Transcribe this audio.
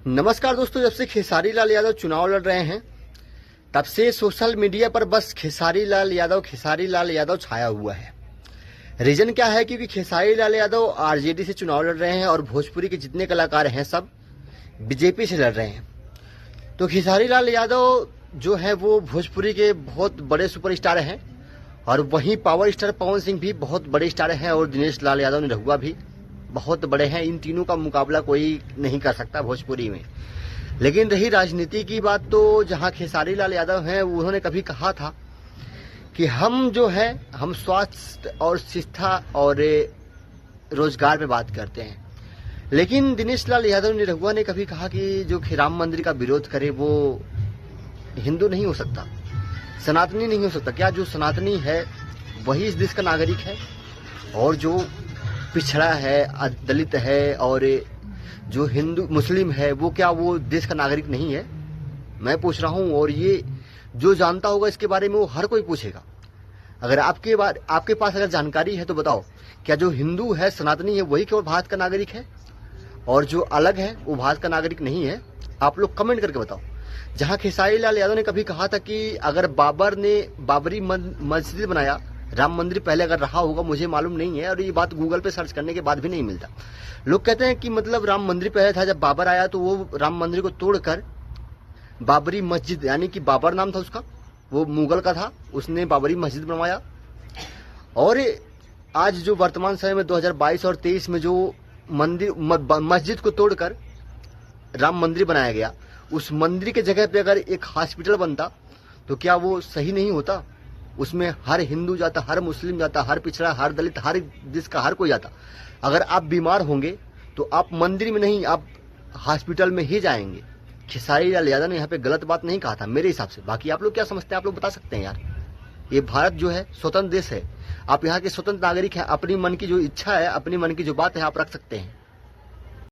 नमस्कार दोस्तों, जब से खेसारी लाल यादव चुनाव लड़ रहे हैं तब से सोशल मीडिया पर बस खेसारी लाल यादव छाया हुआ है। रीजन क्या है? क्योंकि खेसारी लाल यादव आरजेडी से चुनाव लड़ रहे हैं और भोजपुरी के जितने कलाकार हैं सब बीजेपी से लड़ रहे हैं। तो खेसारी लाल यादव जो है वो भोजपुरी के बहुत बड़े सुपरस्टार हैं और वहीं पावर स्टार पवन सिंह भी बहुत बड़े स्टार हैं और दिनेश लाल यादव निरहुआ भी बहुत बड़े हैं। इन तीनों का मुकाबला कोई नहीं कर सकता भोजपुरी में। लेकिन रही राजनीति की बात, तो जहां खेसारी लाल यादव हैं उन्होंने कभी कहा था कि हम जो है हम स्वास्थ्य और शिक्षा और रोजगार पे बात करते हैं। लेकिन दिनेश लाल यादव निरहुआ ने कभी कहा कि जो राम मंदिर का विरोध करे वो हिंदू नहीं हो सकता, सनातनी नहीं हो सकता। क्या जो सनातनी है वही इस देश का नागरिक है और जो पिछड़ा है, दलित है और जो हिंदू मुस्लिम है वो क्या वो देश का नागरिक नहीं है? मैं पूछ रहा हूं। और ये जो जानता होगा इसके बारे में वो हर कोई पूछेगा। अगर आपके पास अगर जानकारी है तो बताओ, क्या जो हिंदू है, सनातनी है, वही केवल भारत का नागरिक है और जो अलग है वो भारत का नागरिक नहीं है? आप लोग कमेंट करके बताओ। जहां खेसारी लाल यादव ने कभी कहा था कि अगर बाबर ने बाबरी मस्जिद बनाया, राम मंदिर पहले अगर रहा होगा, मुझे मालूम नहीं है और ये बात गूगल पे सर्च करने के बाद भी नहीं मिलता। लोग कहते हैं कि मतलब राम मंदिर पहले था, जब बाबर आया तो वो राम मंदिर को तोड़कर बाबरी मस्जिद, यानी कि बाबर नाम था उसका, वो मुगल का था, उसने बाबरी मस्जिद बनवाया। और आज जो वर्तमान समय में 2022 और 23 में जो मस्जिद को तोड़कर राम मंदिर बनाया गया, उस मंदिर के जगह पे अगर एक हॉस्पिटल बनता तो क्या वो सही नहीं होता? उसमें हर हिंदू जाता, हर मुस्लिम जाता, हर पिछड़ा, हर दलित, हर देश का हर कोई जाता। अगर आप बीमार होंगे तो आप मंदिर में नहीं, आप हॉस्पिटल में ही जाएंगे। खेसारी लाल यादव ने यहाँ पे गलत बात नहीं कहा था मेरे हिसाब से। बाकी आप लोग क्या समझते हैं, आप लोग बता सकते हैं यार। ये भारत जो है स्वतंत्र देश है, आप यहाँ के स्वतंत्र नागरिक हैं। अपनी मन की जो इच्छा है, अपनी मन की जो बात है आप रख सकते हैं।